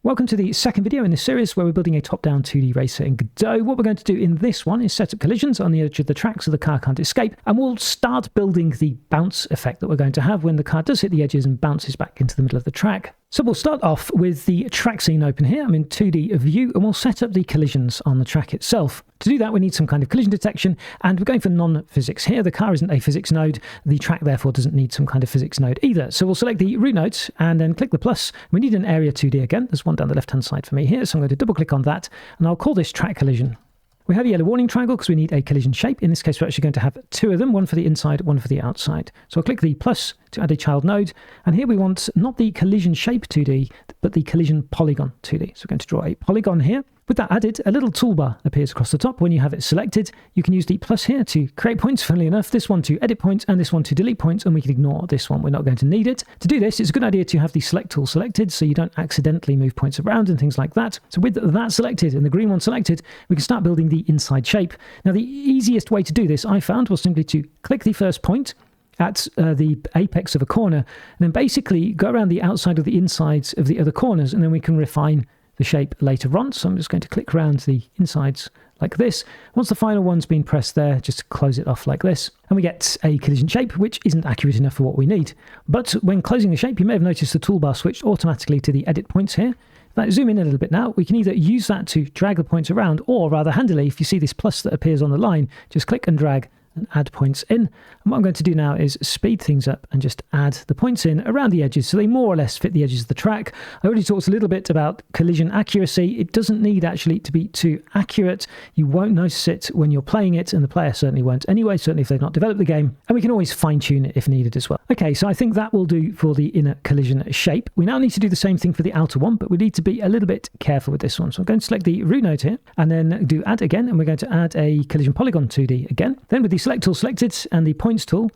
Welcome to the second video in this series where we're building a top-down 2D racer in Godot. What we're going to do in this one is set up collisions on the edge of the track so the car can't escape, and we'll start building the bounce effect that we're going to have when the car does hit the edges and bounces back into the middle of the track. So we'll start off with the track scene open here. I'm in 2D view and we'll set up the collisions on the track itself. To do that, we need some kind of collision detection, and we're going for non-physics here. The car isn't a physics node. The track, therefore, doesn't need some kind of physics node either. So we'll select the root nodes and then click the plus. We need an area 2D again. There's one down the left-hand side for me here. So I'm going to double-click on that, and I'll call this track collision. We have a yellow warning triangle because we need a collision shape. In this case, we're actually going to have two of them, one for the inside, one for the outside. So I'll click the plus to add a child node. And here we want not the collision shape 2D, but the collision polygon 2D. So we're going to draw a polygon here. With that added, a little toolbar appears across the top. When you have it selected, you can use the plus here to create points, funnily enough, this one to edit points and this one to delete points, and we can ignore this one. We're not going to need it. To do this, it's a good idea to have the select tool selected so you don't accidentally move points around and things like that. So with that selected and the green one selected, we can start building the inside shape. Now, the easiest way to do this, I found, was simply to click the first point at the apex of a corner, and then basically go around the outside of the insides of the other corners, and then we can refine the shape later on. So I'm just going to click around the insides like this. Once the final one's been pressed there, just close it off like this. And we get a collision shape, which isn't accurate enough for what we need. But when closing the shape, you may have noticed the toolbar switched automatically to the edit points here. If I zoom in a little bit now, we can either use that to drag the points around, or rather handily, if you see this plus that appears on the line, just click and drag and add points in. And what I'm going to do now is speed things up and just add the points in around the edges so they more or less fit the edges of the track. I already talked a little bit about collision accuracy. It doesn't need actually to be too accurate. You won't notice it when you're playing it, and the player certainly won't anyway, certainly if they've not developed the game. And we can always fine-tune it if needed as well. Okay, so I think that will do for the inner collision shape. We now need to do the same thing for the outer one, but we need to be a little bit careful with this one. So I'm going to select the root node here and then do add again, and we're going to add a collision polygon 2D again. Then with the select tool selected and the points tool,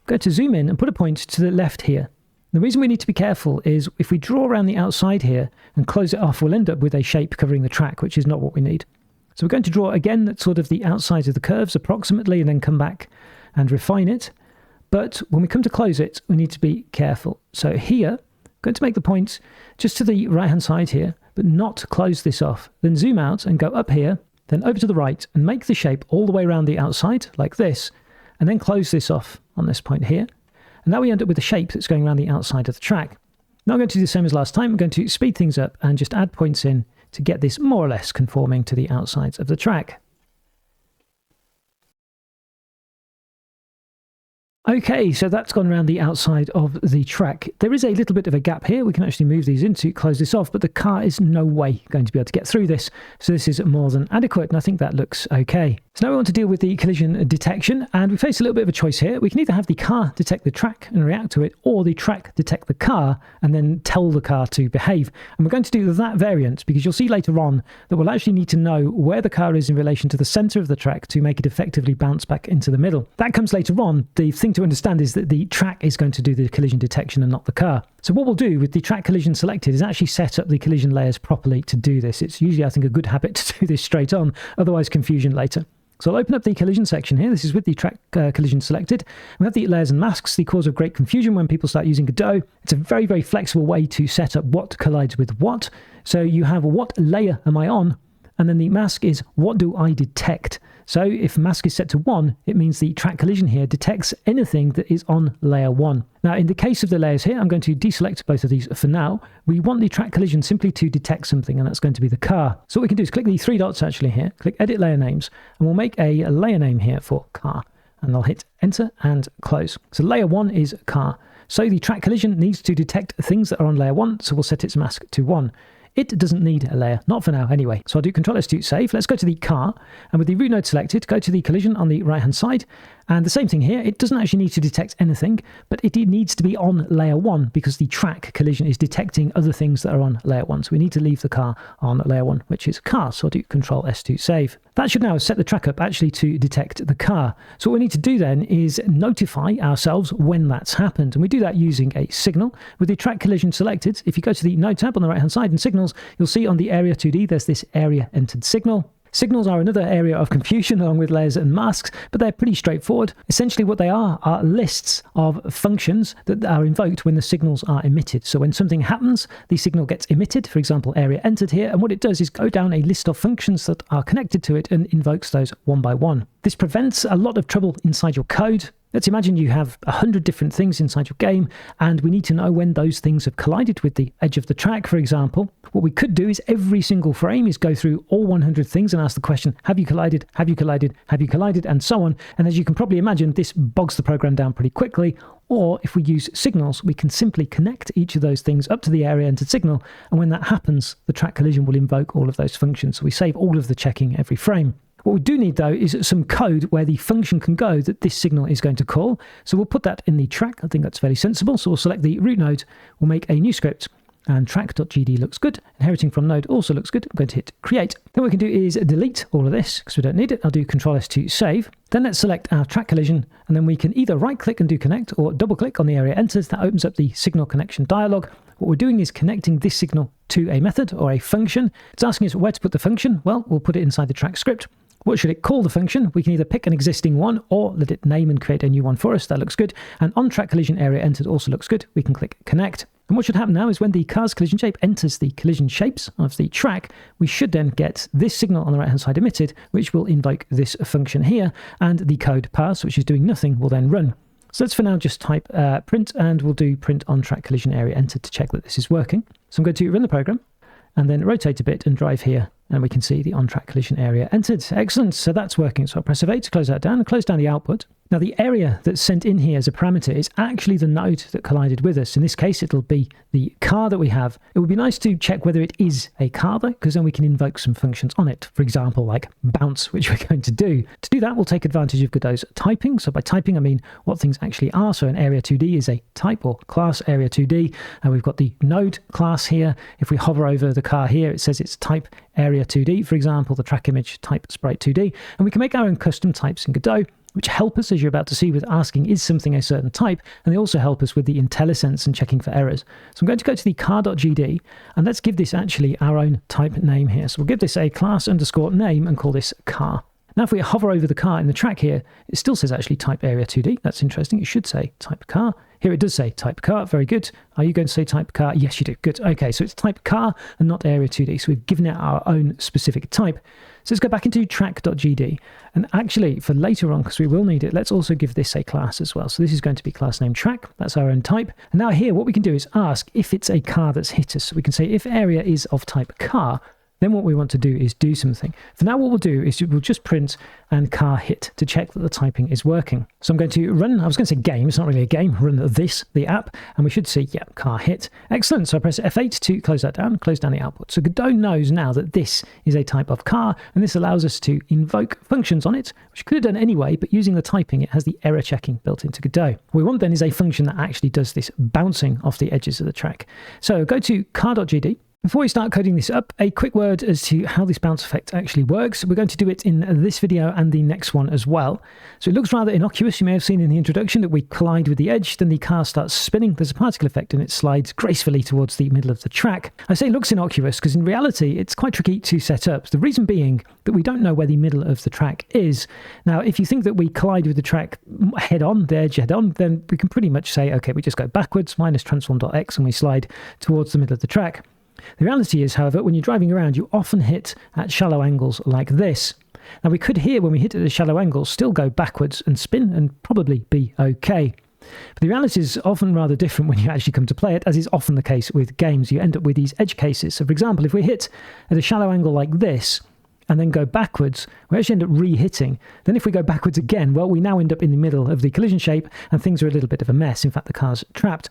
go to zoom in and put a point to the left here. The reason we need to be careful is if we draw around the outside here and close it off, we'll end up with a shape covering the track, which is not what we need. So we're going to draw again at sort of the outsides of the curves approximately, and then come back and refine it. But when we come to close it, we need to be careful. So here, I'm going to make the point just to the right hand side here, but not close this off. Then zoom out and go up here, then over to the right and make the shape all the way around the outside like this, and then close this off on this point here. And now we end up with a shape that's going around the outside of the track. Now I'm going to do the same as last time. I'm going to speed things up and just add points in to get this more or less conforming to the outsides of the track. Okay, so that's gone around the outside of the track. There is a little bit of a gap here. We can actually move these in to close this off, but the car is no way going to be able to get through this. So this is more than adequate, and I think that looks okay. So now we want to deal with the collision detection, and we face a little bit of a choice here. We can either have the car detect the track and react to it, or the track detect the car and then tell the car to behave. And we're going to do that variant because you'll see later on that we'll actually need to know where the car is in relation to the center of the track to make it effectively bounce back into the middle. That comes later on. The thing to understand is that the track is going to do the collision detection and not the car. So what we'll do with the track collision selected is actually set up the collision layers properly to do this. It's usually, I think, a good habit to do this straight on, otherwise confusion later. So I'll open up the collision section here. This is with the track collision selected. We have the layers and masks, the cause of great confusion when people start using Godot. It's a very, very flexible way to set up what collides with what. So you have what layer am I on? And then the mask is what do I detect? So if mask is set to 1, it means the track collision here detects anything that is on layer 1. Now, in the case of the layers here, I'm going to deselect both of these for now. We want the track collision simply to detect something, and that's going to be the car. So what we can do is click the three dots actually here, click edit layer names, and we'll make a layer name here for car. And I'll hit enter and close. So layer 1 is car. So the track collision needs to detect things that are on layer 1, so we'll set its mask to 1. It doesn't need a layer, not for now anyway. So I'll do Ctrl S to save. Let's go to the car, and with the root node selected, go to the collision on the right hand side. And the same thing here, it doesn't actually need to detect anything, but it needs to be on layer 1 because the track collision is detecting other things that are on layer 1. So we need to leave the car on layer 1, which is car. So I'll do Ctrl S to save. That should now set the track up actually to detect the car. So what we need to do then is notify ourselves when that's happened. And we do that using a signal. With the track collision selected, if you go to the node tab on the right hand side and signals, you'll see on the area 2D, there's this area entered signal. Signals are another area of confusion along with layers and masks, but they're pretty straightforward. Essentially what they are lists of functions that are invoked when the signals are emitted. So when something happens, the signal gets emitted, for example, area entered here, and what it does is go down a list of functions that are connected to it and invokes those one by one. This prevents a lot of trouble inside your code. Let's imagine you have 100 different things inside your game, and we need to know when those things have collided with the edge of the track, for example. What we could do is every single frame is go through all 100 things and ask the question, have you collided, have you collided, have you collided, and so on. And as you can probably imagine, this bogs the program down pretty quickly. Or if we use signals, we can simply connect each of those things up to the area entered signal. And when that happens, the track collision will invoke all of those functions. So we save all of the checking every frame. What we do need, though, is some code where the function can go that this signal is going to call. So we'll put that in the track. I think that's fairly sensible. So we'll select the root node. We'll make a new script. And track.gd looks good. Inheriting from node also looks good. I'm going to hit create. Then what we can do is delete all of this because we don't need it. I'll do Ctrl+S to save. Then let's select our track collision. And then we can either right click and do connect or double click on the area entered. That opens up the signal connection dialog. What we're doing is connecting this signal to a method or a function. It's asking us where to put the function. Well, we'll put it inside the track script. What should it call the function? We can either pick an existing one or let it name and create a new one for us. That looks good. And on track collision area entered also looks good. We can click connect. And what should happen now is when the car's collision shape enters the collision shapes of the track, we should then get this signal on the right-hand side emitted, which will invoke this function here, and the code pass, which is doing nothing, will then run. So let's for now just type print, and we'll do print on track collision area entered to check that this is working. So I'm going to run the program and then rotate a bit and drive here. And we can see the on-track collision area entered. Excellent. So that's working. So I'll press F8 to close that down and close down the output. Now the area that's sent in here as a parameter is actually the node that collided with us. In this case, it'll be the car that we have. It would be nice to check whether it is a car though, because then we can invoke some functions on it. For example, like bounce, which we're going to do. To do that, we'll take advantage of Godot's typing. So by typing, I mean what things actually are. So an area 2D is a type or class area 2D. And we've got the node class here. If we hover over the car here, it says it's type area 2D, for example, the track image type sprite 2D, and we can make our own custom types in Godot, which help us, as you're about to see, with asking is something a certain type, and they also help us with the IntelliSense and checking for errors. So I'm going to go to the car.gd, and let's give this actually our own type name here. So we'll give this a class underscore name and call this car. Now if we hover over the car in the track here, it still says actually type area 2D. That's interesting. It should say type car. Here it does say type car. Very good. Are you going to say type car? Yes, you do. Good. Okay, so it's type car and not area 2D. So we've given it our own specific type. So let's go back into track.gd. And actually, for later on, because we will need it, let's also give this a class as well. So this is going to be class name track. That's our own type. And now here, what we can do is ask if it's a car that's hit us. So we can say if area is of type car, then what we want to do is do something. For now, what we'll do is we'll just print and car hit to check that the typing is working. So I'm going to run, I was going to say game, it's not really a game, run this, the app, and we should see, yeah, car hit. Excellent. So I press F8 to close that down, close down the output. So Godot knows now that this is a type of car, and this allows us to invoke functions on it, which could have done anyway, but using the typing, it has the error checking built into Godot. What we want then is a function that actually does this bouncing off the edges of the track. So go to car.gd. Before we start coding this up, a quick word as to how this bounce effect actually works. We're going to do it in this video and the next one as well. So it looks rather innocuous. You may have seen in the introduction that we collide with the edge, then the car starts spinning. There's a particle effect and it slides gracefully towards the middle of the track. I say it looks innocuous because in reality, it's quite tricky to set up. The reason being that we don't know where the middle of the track is. Now, if you think that we collide with the track head on, the edge head on, then we can pretty much say, okay, we just go backwards, minus transform.x, and we slide towards the middle of the track. The reality is, however, when you're driving around, you often hit at shallow angles like this. Now, we could here, when we hit at a shallow angle, still go backwards and spin and probably be okay. But the reality is often rather different when you actually come to play it, as is often the case with games. You end up with these edge cases. So, for example, if we hit at a shallow angle like this, and then go backwards, we actually end up re-hitting. Then if we go backwards again, well, we now end up in the middle of the collision shape, and things are a little bit of a mess. In fact, the car's trapped.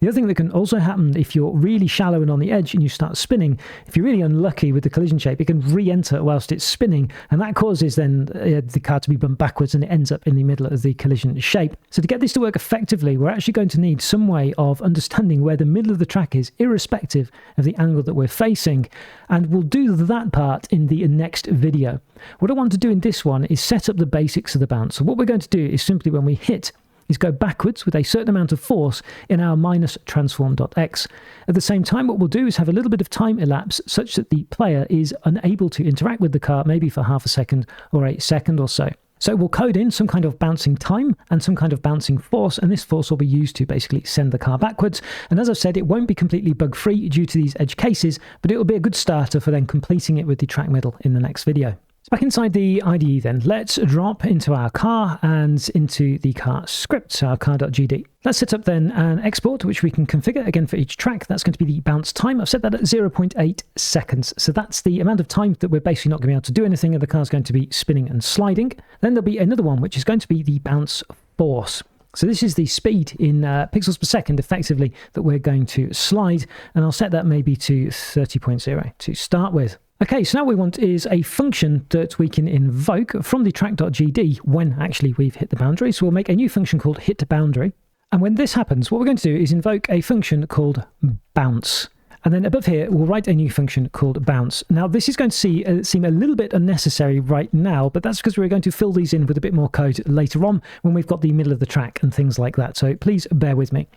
The other thing that can also happen if you're really shallow and on the edge and you start spinning, if you're really unlucky with the collision shape, it can re-enter whilst it's spinning, and that causes then the car to be bumped backwards and it ends up in the middle of the collision shape. So to get this to work effectively, we're actually going to need some way of understanding where the middle of the track is, irrespective of the angle that we're facing, and we'll do that part in the next video. What I want to do in this one is set up the basics of the bounce. So what we're going to do is simply when we hit is go backwards with a certain amount of force in our minus transform.x. At the same time, what we'll do is have a little bit of time elapse such that the player is unable to interact with the car maybe for half a second or a second or so. So we'll code in some kind of bouncing time and some kind of bouncing force, and this force will be used to basically send the car backwards. And as I've said, it won't be completely bug-free due to these edge cases, but it'll be a good starter for then completing it with the track middle in the next video. So back inside the IDE then, let's drop into our car and into the car script, our car.gd. Let's set up then an export, which we can configure again for each track. That's going to be the bounce time. I've set that at 0.8 seconds. So that's the amount of time that we're basically not going to be able to do anything, and the car's going to be spinning and sliding. Then there'll be another one, which is going to be the bounce force. So this is the speed in pixels per second, effectively, that we're going to slide. And I'll set that maybe to 30.0 to start with. Okay, so now what we want is a function that we can invoke from the track.gd when actually we've hit the boundary. So we'll make a new function called hitBoundary. And when this happens, what we're going to do is invoke a function called bounce. And then above here, we'll write a new function called bounce. Now, this is going to seem a little bit unnecessary right now, but that's because we're going to fill these in with a bit more code later on when we've got the middle of the track and things like that. So please bear with me.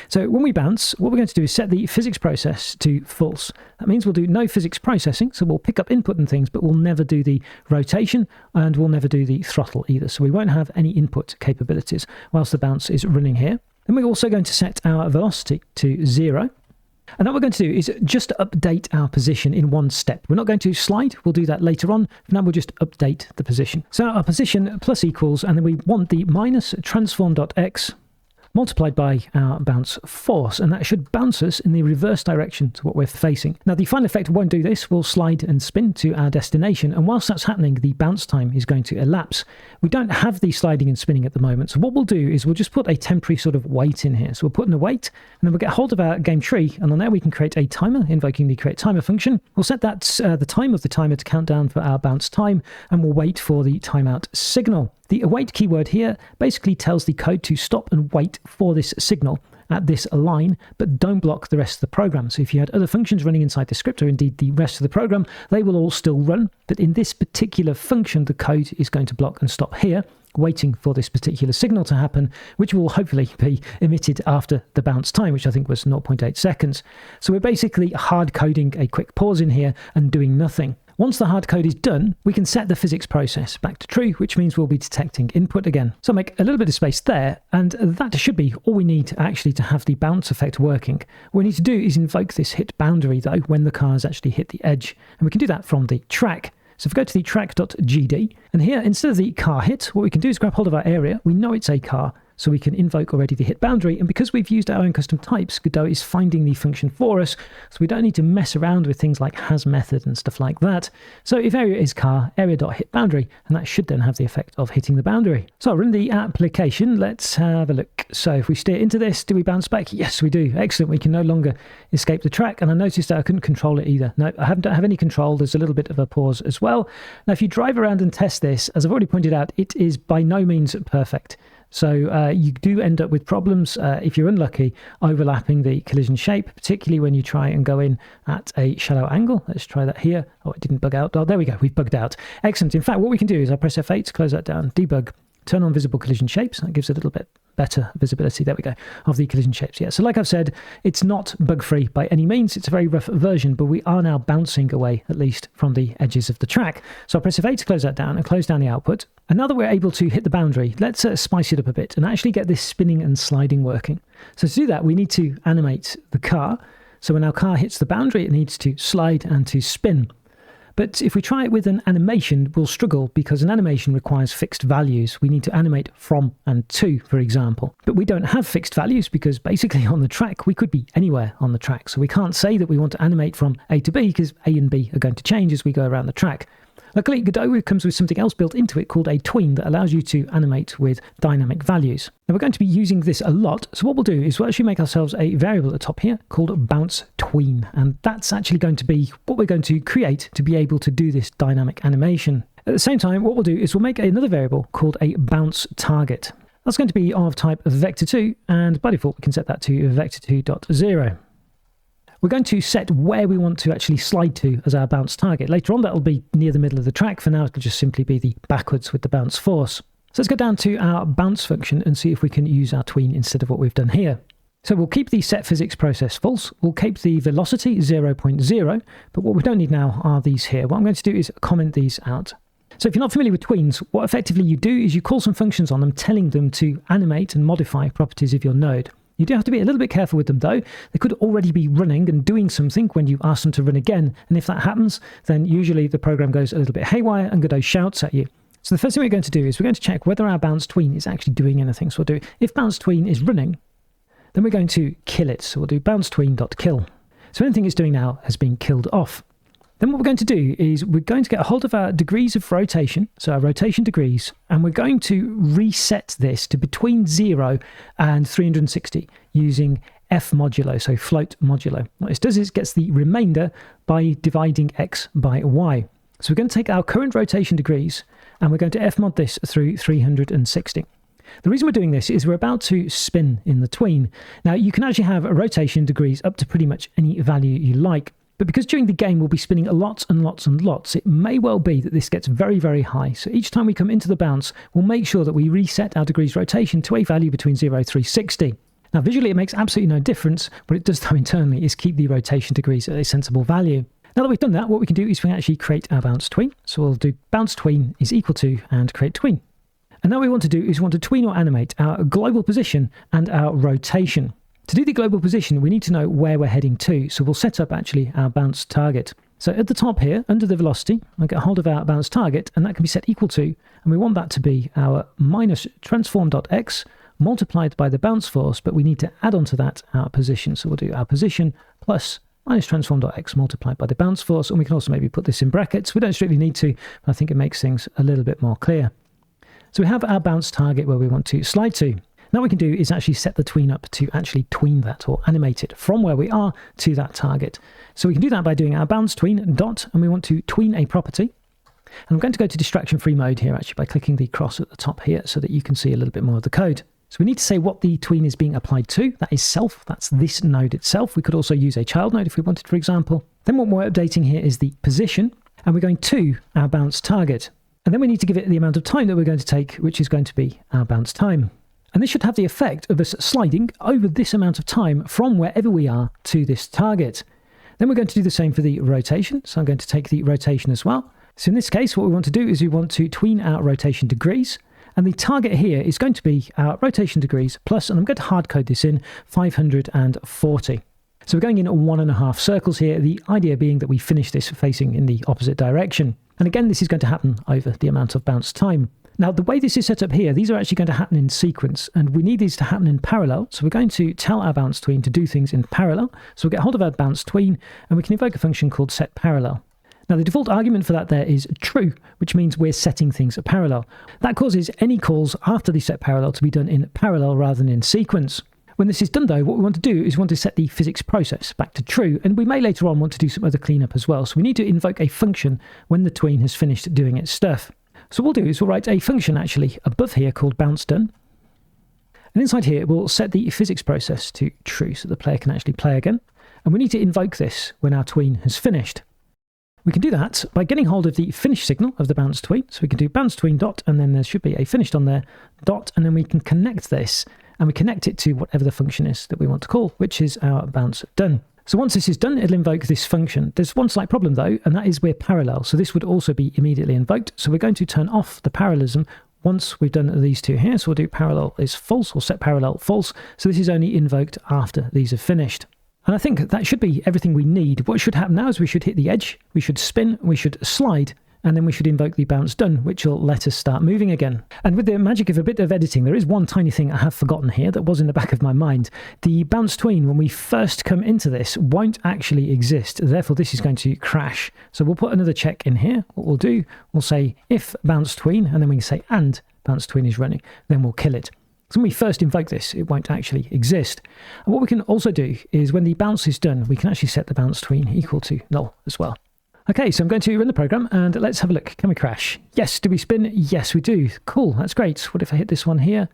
So when we bounce, what we're going to do is set the physics process to false. That means we'll do no physics processing, so we'll pick up input and things, but we'll never do the rotation, and we'll never do the throttle either. So we won't have any input capabilities whilst the bounce is running here. Then we're also going to set our velocity to 0. And what we're going to do is just update our position in one step. We're not going to slide. We'll do that later on. For now, we'll just update the position. So our position plus equals, and then we want the minus transform.x multiplied by our bounce force, and that should bounce us in the reverse direction to what we're facing. Now, the final effect won't do this. We'll slide and spin to our destination, and whilst that's happening, the bounce time is going to elapse. We don't have the sliding and spinning at the moment, so what we'll do is we'll just put a temporary sort of wait in here. So we'll put in a wait, and then we'll get hold of our game tree, and on there we can create a timer, invoking the create timer function. We'll set that the time of the timer to count down for our bounce time, and we'll wait for the timeout signal. The await keyword here basically tells the code to stop and wait for this signal at this line, but don't block the rest of the program. So if you had other functions running inside the script, or indeed the rest of the program, they will all still run. But in this particular function, the code is going to block and stop here, waiting for this particular signal to happen, which will hopefully be emitted after the bounce time, which I think was 0.8 seconds. So we're basically hard coding a quick pause in here and doing nothing. Once the hard code is done, we can set the physics process back to true, which means we'll be detecting input again. So I'll make a little bit of space there, and that should be all we need actually to have the bounce effect working. What we need to do is invoke this hit boundary, though, when the car has actually hit the edge. And we can do that from the track. So if we go to the track.gd, and here, instead of the car hit, what we can do is grab hold of our area. We know it's a car, so we can invoke already the hit boundary. And because we've used our own custom types, Godot is finding the function for us, so we don't need to mess around with things like has method and stuff like that. So if area is car, area.hitBoundary, and that should then have the effect of hitting the boundary. So I'll run the application. Let's have a look. So if we steer into this, do we bounce back? Yes, we do. Excellent. We can no longer escape the track. And I noticed that I couldn't control it either. No, I don't have any control. There's a little bit of a pause as well. Now, if you drive around and test this, as I've already pointed out, it is by no means perfect. So you do end up with problems, if you're unlucky, overlapping the collision shape, particularly when you try and go in at a shallow angle. Let's try that here. Oh, it didn't bug out. Oh, there we go. We've bugged out. Excellent. In fact, what we can do is I'll press F8 to close that down, debug, turn on visible collision shapes. That gives a little bit better visibility, there we go, of the collision shapes. Yeah, so like I've said, it's not bug-free by any means. It's a very rough version, but we are now bouncing away, at least, from the edges of the track. So I'll press F8 to close that down and close down the output. And now that we're able to hit the boundary, let's spice it up a bit and actually get this spinning and sliding working. So to do that, we need to animate the car. So when our car hits the boundary, it needs to slide and to spin. But if we try it with an animation, we'll struggle because an animation requires fixed values. We need to animate from and to, for example. But we don't have fixed values because basically on the track, we could be anywhere on the track. So we can't say that we want to animate from A to B because A and B are going to change as we go around the track. Luckily, Godot comes with something else built into it called a Tween that allows you to animate with dynamic values. Now we're going to be using this a lot, so what we'll do is we'll actually make ourselves a variable at the top here called bounce tween, and that's actually going to be what we're going to create to be able to do this dynamic animation. At the same time, what we'll do is we'll make another variable called a bounce target. That's going to be of type vector2, and by default we can set that to vector2.0. We're going to set where we want to actually slide to as our bounce target. Later on, that'll be near the middle of the track. For now, it'll just simply be the backwards with the bounce force. So let's go down to our bounce function and see if we can use our tween instead of what we've done here. So we'll keep the set physics process false. We'll keep the velocity 0.0, but what we don't need now are these here. What I'm going to do is comment these out. So if you're not familiar with tweens, what effectively you do is you call some functions on them, telling them to animate and modify properties of your node. You do have to be a little bit careful with them though. They could already be running and doing something when you ask them to run again. And if that happens, then usually the program goes a little bit haywire and Godot shouts at you. So the first thing we're going to do is we're going to check whether our bounce tween is actually doing anything. So we'll do, if bounce tween is running, then we're going to kill it. So we'll do bounce tween.kill. So anything it's doing now has been killed off. Then what we're going to do is we're going to get a hold of our degrees of rotation, so our rotation degrees, and we're going to reset this to between 0 and 360 using f modulo, so float modulo. What this does is it gets the remainder by dividing x by y. So we're going to take our current rotation degrees and we're going to fmod this through 360. The reason we're doing this is we're about to spin in the tween. Now you can actually have rotation degrees up to pretty much any value you like, but because during the game we'll be spinning lots and lots and lots, it may well be that this gets very, very high. So each time we come into the bounce, we'll make sure that we reset our degrees rotation to a value between 0 and 360. Now visually it makes absolutely no difference. What it does though internally is keep the rotation degrees at a sensible value. Now that we've done that, what we can do is we can actually create our bounce tween. So we'll do bounce tween is equal to and create tween. And now what we want to do is we want to tween or animate our global position and our rotation. To do the global position, we need to know where we're heading to. So we'll set up actually our bounce target. So at the top here, under the velocity, I'll get hold of our bounce target, and that can be set equal to, and we want that to be our minus transform.x multiplied by the bounce force, but we need to add on to that our position. So we'll do our position plus minus transform.x multiplied by the bounce force, and we can also maybe put this in brackets. We don't strictly need to, but I think it makes things a little bit more clear. So we have our bounce target where we want to slide to. Now what we can do is actually set the tween up to actually tween that or animate it from where we are to that target. So we can do that by doing our bounce tween dot, and we want to tween a property. And I'm going to go to distraction free mode here actually by clicking the cross at the top here so that you can see a little bit more of the code. So we need to say what the tween is being applied to. That is self. That's this node itself. We could also use a child node if we wanted, for example. Then what we're updating here is the position, and we're going to our bounce target. And then we need to give it the amount of time that we're going to take, which is going to be our bounce time. And this should have the effect of us sliding over this amount of time from wherever we are to this target. Then we're going to do the same for the rotation. So I'm going to take the rotation as well. So in this case, what we want to do is we want to tween our rotation degrees. And the target here is going to be our rotation degrees plus, and I'm going to hard code this in, 540. So we're going in 1.5 circles here, the idea being that we finish this facing in the opposite direction. And again, this is going to happen over the amount of bounce time. Now, the way this is set up here, these are actually going to happen in sequence, and we need these to happen in parallel. So we're going to tell our bounce tween to do things in parallel. So we'll get hold of our bounce tween, and we can invoke a function called setParallel. Now, the default argument for that there is true, which means we're setting things at parallel. That causes any calls after the setParallel to be done in parallel rather than in sequence. When this is done though, what we want to do is we want to set the physics process back to true, and we may later on want to do some other cleanup as well. So we need to invoke a function when the tween has finished doing its stuff. So what we'll do is we'll write a function actually above here called bounce done. And inside here, we'll set the physics process to true so the player can actually play again. And we need to invoke this when our tween has finished. We can do that by getting hold of the finish signal of the bounce tween. So we can do bounce tween dot, and then there should be a finished on there, dot, and then we can connect this, and we connect it to whatever the function is that we want to call, which is our bounce done. So once this is done, it'll invoke this function. There's one slight problem though, and that is we're parallel. So this would also be immediately invoked. So we're going to turn off the parallelism once we've done these two here. So we'll do parallel is false, or set parallel false. So this is only invoked after these are finished. And I think that should be everything we need. What should happen now is we should hit the edge, we should spin, we should slide, and then we should invoke the bounce done, which will let us start moving again. And with the magic of a bit of editing, there is one tiny thing I have forgotten here that was in the back of my mind. The bounce tween, when we first come into this, won't actually exist. Therefore, this is going to crash. So we'll put another check in here. What we'll do, we'll say if bounce tween, and then we can say and bounce tween is running, then we'll kill it. So when we first invoke this, it won't actually exist. And what we can also do is when the bounce is done, we can actually set the bounce tween equal to null as well. Okay, so I'm going to run the program and let's have a look. Can we crash? Yes. Do we spin? Yes, we do. Cool. That's great. What if I hit this one here?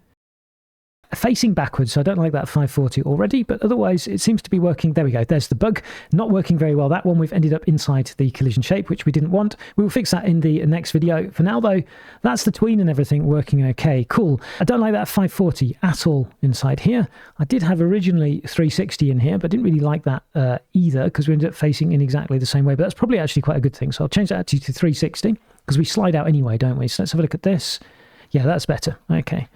facing backwards, so I don't like that 540 already, but otherwise it seems to be working. There we go, there's the bug. Not working very well, that one. We've ended up inside the collision shape, which we didn't want. We will fix that in the next video. For now though, that's the tween and everything working okay. Cool. I don't like that 540 at all inside here. I did have originally 360 in here, but didn't really like that either, because we ended up facing in exactly the same way, but that's probably actually quite a good thing. So I'll change that to 360, because we slide out anyway, don't we? So let's have a look at this. Yeah, that's better. Okay.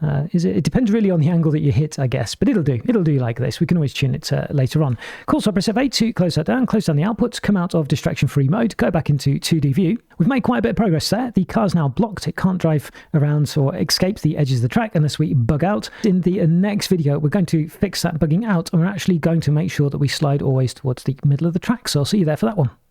It depends really on the angle that you hit, I guess, but it'll do like this. We can always tune it later on. Cool. So I press F8 to close that down, close down the outputs, come out of distraction free mode, go back into 2D view. We've made quite a bit of progress there. The car's now blocked. It can't drive around or escape the edges of the track unless we bug out. In the next video, we're going to fix that bugging out, and we're actually going to make sure that we slide always towards the middle of the track. So I'll see you there for that one.